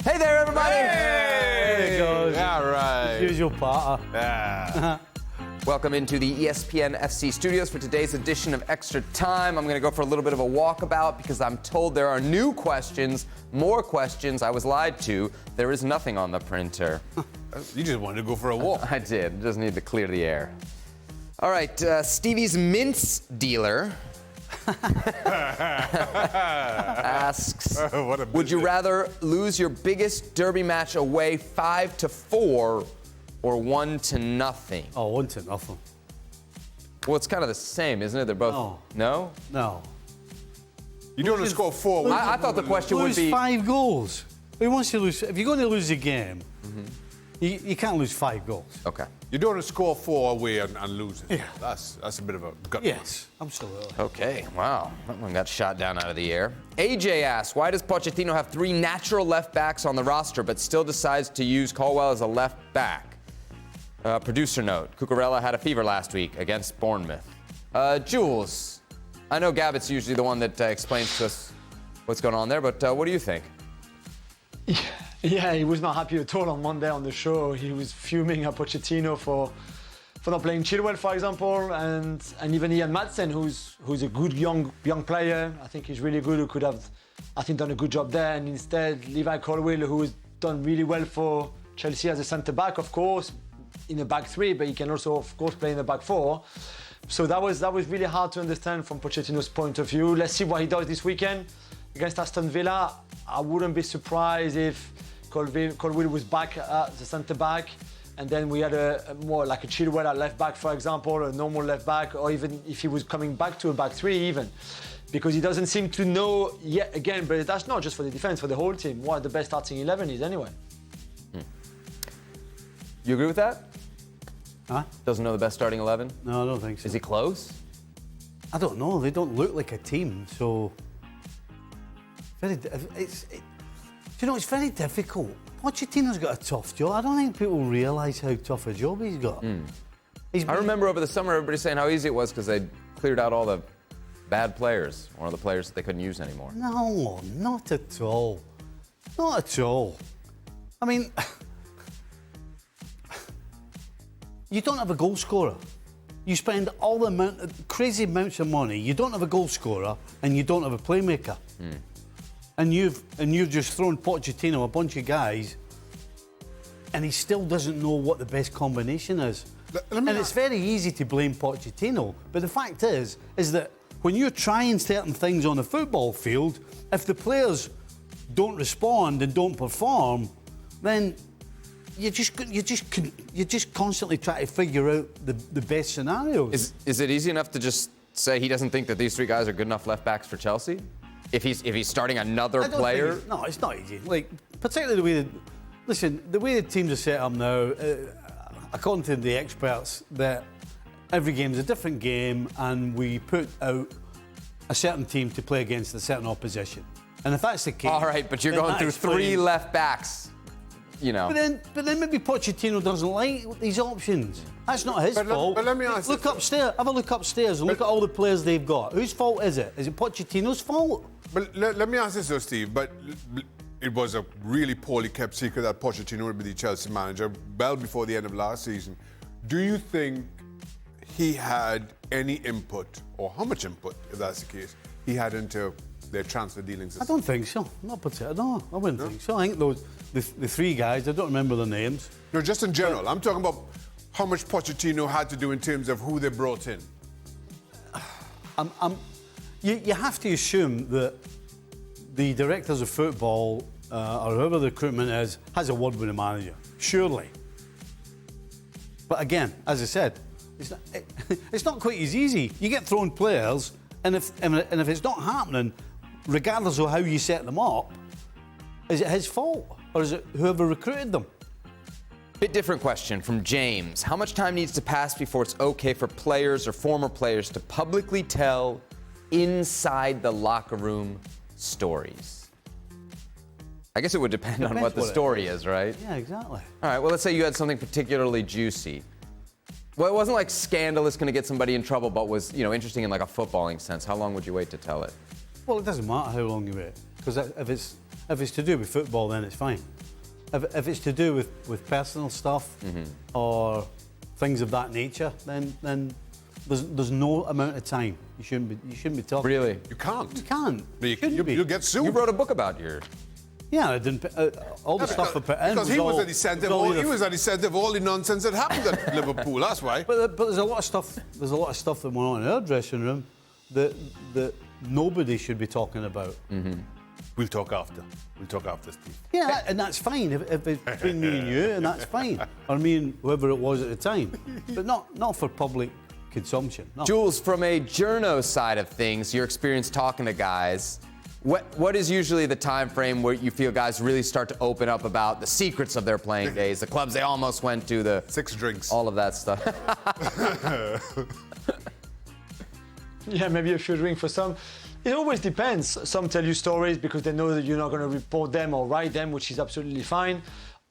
Hey there, everybody! There it goes. Yeah, right. Usual part. Yeah. Welcome into the ESPN FC studios for today's edition of Extra Time. I'm going to go for a little bit of a walkabout because I'm told there are new questions, more questions. I was lied to. There is nothing on the printer. You just wanted to go for a walk. I did. Just need to clear the air. All right, Stevie's mince dealer asks, would you rather lose your biggest derby match away 5-4 or 1-0? Oh, 1-0. Well, it's kind of the same, isn't it? They're both... No. No? You don't want to score 4. I thought the question would be... Lose 5 goals. Who wants to lose? If you're going to lose a game, you can't lose 5 goals. Okay. You don't want to score 4 away and lose it. Yeah. That's a bit of a gut. Yes, absolutely. Okay, wow. That one got shot down out of the air. AJ asks, why does Pochettino have 3 natural left backs on the roster but still decides to use Colwill as a left back? Producer note, Cucurella had a fever last week against Bournemouth. Juls, I know Gavitt's usually the one that explains to us what's going on there, but what do you think? Yeah, he was not happy at all on Monday on the show. He was fuming at Pochettino for not playing Chilwell, for example, and even Ian Madsen, who's a good young player. I think he's really good, who could have, I think, done a good job there. And instead, Levi Colwill, who's done really well for Chelsea as a centre-back, of course, in a back 3, but he can also, of course, play in the back 4. So that was really hard to understand from Pochettino's point of view. Let's see what he does this weekend against Aston Villa. I wouldn't be surprised if Colwill was back as a centre-back, and then we had a more like a Chilwell at left-back, for example, a normal left-back, or even if he was coming back to a back 3 even. Because he doesn't seem to know yet again, but that's not just for the defence, for the whole team, what the best starting 11 is anyway. You agree with that? Huh? Doesn't know the best starting 11? No, I don't think so. Is he close? I don't know. They don't look like a team, so... it's very difficult. Pochettino's got a tough job. I don't think people realise how tough a job he's got. I remember over the summer everybody saying how easy it was because they'd cleared out all the bad players, or the players that they couldn't use anymore. No, not at all. Not at all. I mean, you don't have a goal scorer. You spend all the crazy amounts of money. You don't have a goal scorer, and you don't have a playmaker. And you've just thrown Pochettino a bunch of guys, and he still doesn't know what the best combination is. And it's very easy to blame Pochettino, but the fact is that when you're trying certain things on a football field, if the players don't respond and don't perform, then you just constantly try to figure out the best scenarios. Is it easy enough to just say he doesn't think that these 3 guys are good enough left backs for Chelsea? If he's starting another player? No, it's not easy. Like, particularly the way the teams are set up now, according to the experts, that every game is a different game, and we put out a certain team to play against a certain opposition. And if that's the case... All right, but you're going through 3 left backs, you know. But then maybe Pochettino doesn't like these options. That's not his fault. But let me ask look upstairs. Have a look upstairs and look at all the players they've got. Whose fault is it? Is it Pochettino's fault? But let me ask this though, Steve. But it was a really poorly kept secret that Pochettino would be the Chelsea manager well before the end of last season. Do you think he had any input, or how much input, if that's the case, he had into their transfer dealings? I don't think so. Not particularly. No, I wouldn't think so. I think the 3 guys, I don't remember their names. No, just in general. I'm talking about how much Pochettino had to do in terms of who they brought in. You have to assume that the directors of football, or whoever the recruitment is, has a word with the manager. Surely. But again, as I said, it's not quite as easy. You get thrown players, and if it's not happening, regardless of how you set them up, is it his fault? Or is it whoever recruited them? Bit different question from James. How much time needs to pass before it's okay for players or former players to publicly tell inside the locker room stories? I guess it would depend on what the story is, right? Yeah, exactly. All right, well, let's say you had something particularly juicy. Well, it wasn't like scandalous, going to get somebody in trouble, but was, interesting in like a footballing sense. How long would you wait to tell it? Well, it doesn't matter how long you wait. Because if it's to do with football, then it's fine. If it's to do with personal stuff or things of that nature, then there's no amount of time you shouldn't be talking. Really? You can't. You can't. You'll get sued. You wrote a book about your... Yeah, I didn't. All the stuff I put in because he was at the centre. He was at the centre of all the nonsense that happened at Liverpool. That's why. But there's a lot of stuff. There's a lot of stuff that went on in our dressing room that nobody should be talking about. We'll talk after. We'll talk after, Steve. Yeah, and that's fine if it's between me and you, and that's fine. Or me and whoever it was at the time, but not for public consumption. No. Jules, from a journo side of things, your experience talking to guys, what is usually the time frame where you feel guys really start to open up about the secrets of their playing days, the clubs they almost went to, the 6 drinks, all of that stuff? Yeah, maybe a few drinks for some. It always depends. Some tell you stories because they know that you're not going to report them or write them, which is absolutely fine.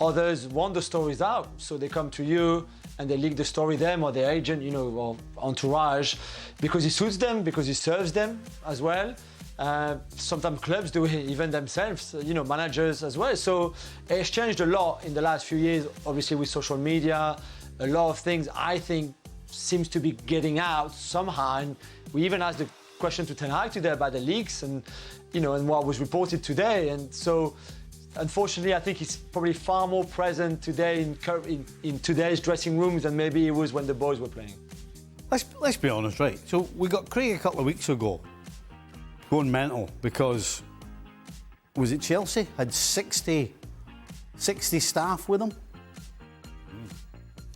Others want the stories out, so they come to you and they leak the story them or their agent, or entourage, because it suits them, because it serves them as well. Sometimes clubs do it even themselves, managers as well. So it's changed a lot in the last few years, obviously with social media. A lot of things, I think, seems to be getting out somehow. And we even asked the question to Ten Hag today about the leaks and what was reported today. And so, unfortunately, I think it's probably far more present today in today's dressing rooms than maybe it was when the boys were playing. Let's be honest, right? So we got Craig a couple of weeks ago going mental because, was it Chelsea? Had 60 staff with him.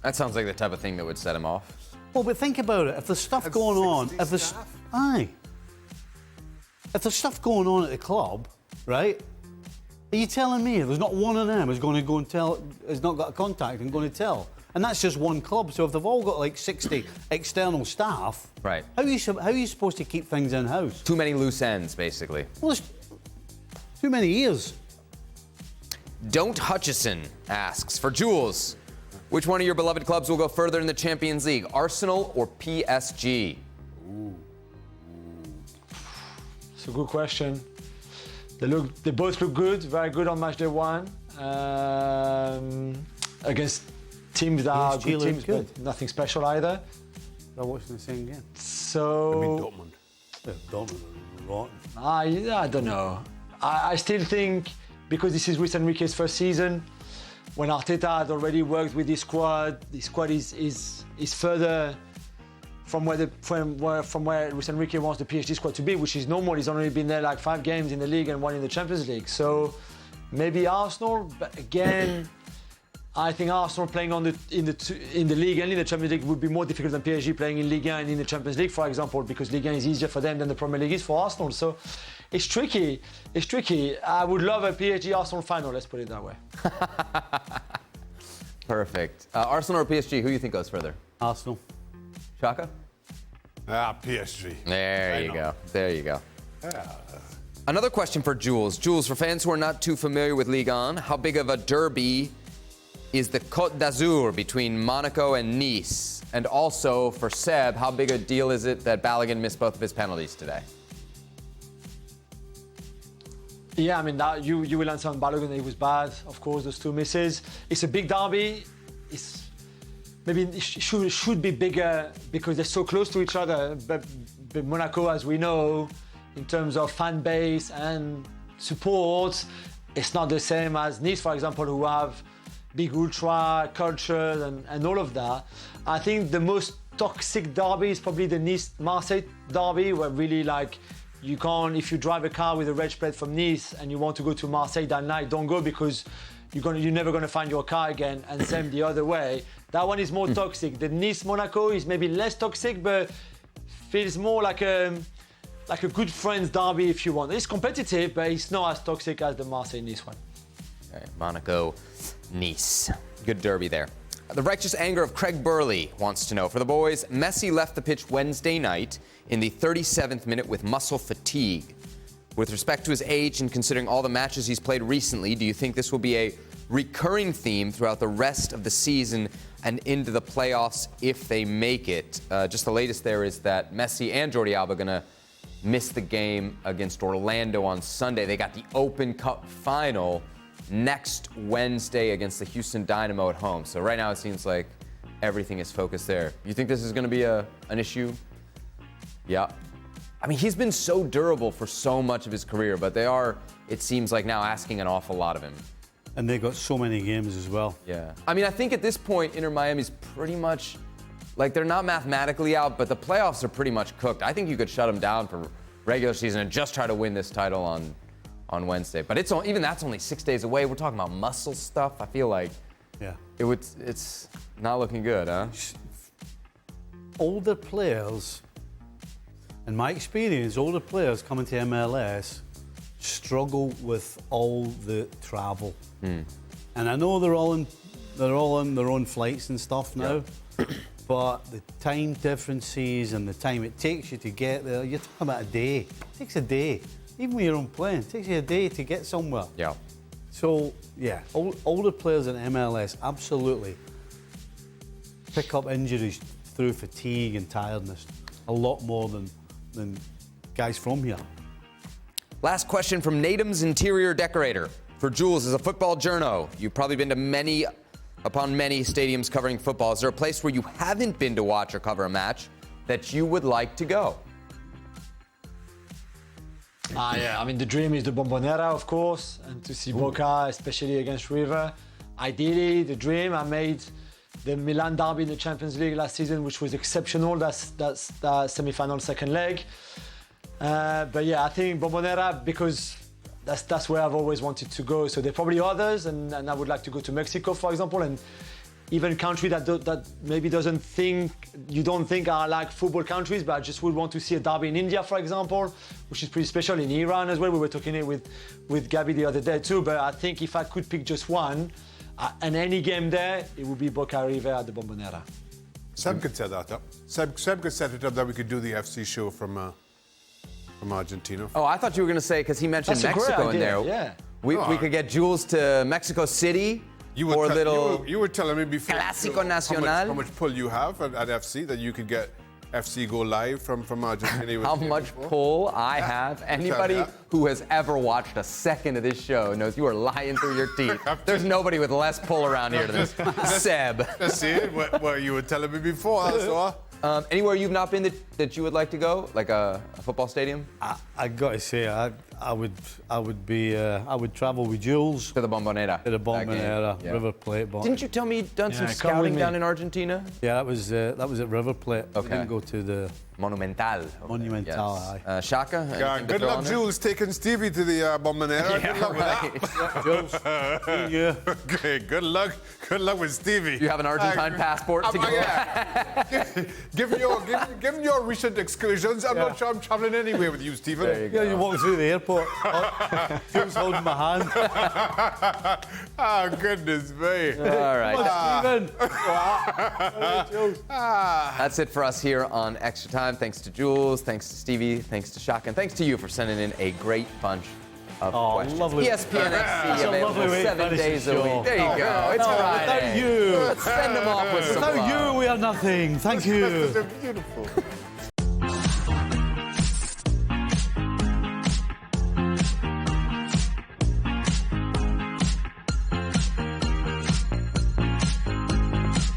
That sounds like the type of thing that would set him off. Well, but think about it. If there's stuff going on, if there's stuff going on at the club, right? Are you telling me there's not one of them is going to go and tell, has not got a contact and going to tell? And that's just one club. So if they've all got like 60 external staff, right? How are you supposed to keep things in house? Too many loose ends, basically. Well, there's too many ears. Don't Hutchison asks, for Jules, which one of your beloved clubs will go further in the Champions League, Arsenal or PSG? It's a good question. They both look good, very good on match day one. Against teams that are good teams, but nothing special either. They're watching the same game. So. I mean, Dortmund. Yeah, Dortmund are rotten. I don't know. I still think because this is Luis Enrique's first season, when Arteta had already worked with his squad is further from where Luis Enrique wants the PSG squad to be, which is normal. He's only been there like 5 games in the league and 1 in the Champions League. So maybe Arsenal, but again, I think Arsenal playing in the league and in the Champions League would be more difficult than PSG playing in Ligue 1 and in the Champions League, for example, because Ligue 1 is easier for them than the Premier League is for Arsenal. So it's tricky. It's tricky. I would love a PSG Arsenal final. Let's put it that way. Perfect. Arsenal or PSG? Who do you think goes further? Arsenal. Shaka? PSG. There you go. There you go. Another question for Jules. Jules, for fans who are not too familiar with Ligue 1, how big of a derby is the Côte d'Azur between Monaco and Nice? And also, for Seb, how big a deal is it that Balogun missed both of his penalties today? Yeah, I mean, you will answer on Balogun that it was bad. Of course, those 2 misses. It's a big derby. Maybe it should be bigger because they're so close to each other. But Monaco, as we know, in terms of fan base and support, it's not the same as Nice, for example, who have big ultra culture and all of that. I think the most toxic derby is probably the Nice-Marseille derby, where really you can't, if you drive a car with a reg plate from Nice and you want to go to Marseille that night, don't go because you're never going to find your car again, and same the other way. That one is more toxic. The Nice-Monaco is maybe less toxic, but feels more like a good friends derby if you want. It's competitive, but it's not as toxic as the Marseille-Nice one. Okay, Monaco, Nice. Good derby there. The righteous anger of Craig Burley wants to know, for the boys, Messi left the pitch Wednesday night in the 37th minute with muscle fatigue. With respect to his age and considering all the matches he's played recently, do you think this will be a recurring theme throughout the rest of the season and into the playoffs if they make it? Just the latest there is that Messi and Jordi Alba are going to missed the game against Orlando on Sunday. They got the Open Cup final next Wednesday against the Houston Dynamo at home. So right now it seems like everything is focused there. You think this is going to be an issue? Yeah. I mean, he's been so durable for so much of his career, but they are, it seems like now, asking an awful lot of him. And they got so many games as well. Yeah. I mean, I think at this point, Inter Miami's pretty much, like, they're not mathematically out, but the playoffs are pretty much cooked. I think you could shut them down for regular season and just try to win this title on Wednesday. But even that's only 6 days away. We're talking about muscle stuff. I feel like it's not looking good, huh? Older players, in my experience, older players coming to MLS struggle with all the travel. And I know they're all on their own flights and stuff now, but the time differences and the time it takes you to get there, you're talking about a day. It takes a day. Even when you're on plane, it takes you a day to get somewhere. Yeah. So, yeah, older players in MLS absolutely pick up injuries through fatigue and tiredness a lot more than guys from here. Last question from Natum's Interior Decorator. For Juls, as a football journo, you've probably been to many stadiums covering football. Is there a place where you haven't been to watch or cover a match that you would like to go? Yeah, I mean, the dream is the Bombonera, of course, and to see Boca, especially against River. Ideally, the dream, I made the Milan derby in the Champions League last season, which was exceptional. That's semi-final second leg. But yeah, I think Bombonera, because that's where I've always wanted to go. So there are probably others, and I would like to go to Mexico, for example, and even country that maybe you don't think are like football countries, but I just would want to see a derby in India, for example, which is pretty special, in Iran as well. We were talking it with Gabi the other day too, but I think if I could pick just one, and any game there, it would be Boca River at the Bombonera. Seb could set that up. Seb could set it up that we could do the FC show from Argentina. Oh, I thought you were going to say, because he mentioned That's a great Mexico in idea, there. yeah. We could get Juls to Mexico City You were telling me before Clásico Nacional. how much pull you have at FC that you could get FC go live from Argentina. How much pull I have. Anybody who has ever watched a second of this show knows you are lying through your teeth. There's nobody with less pull around here than Seb. That's it. What you were telling me before. Anywhere you've not been that you would like to go, like a football stadium? I got to say, I would travel with Jules To the Bombonera. to the Bombonera, Yeah. River Plate. But Didn't you tell me you'd done some come scouting with me. down in Argentina? yeah, that was at River Plate. We Okay. didn't go to the Monumental. Monumental, Yes. Shaka? anything to Good throw luck, on there? Jules, taking Stevie to the Bombonera. Good luck with that. Jules. Yeah. Okay, good luck with Stevie. You have an Argentine passport to go? Give me your recent excursions. I'm not sure I'm traveling anywhere with you, Stephen. There you go. Yeah, you walk through the airport. Jules holding my hand. Oh, goodness me. All right. Steven. That's it for us here on Extra Time. Thanks to Jules, thanks to Stevie, thanks to Shaka, and thanks to you for sending in a great bunch of questions. lovely. ESPN FC a available lovely way to 7 finish days the a show. week. There you go. It's Friday. Without you. Let's send them off with some Without love. you, we are nothing. Thank you. Beautiful.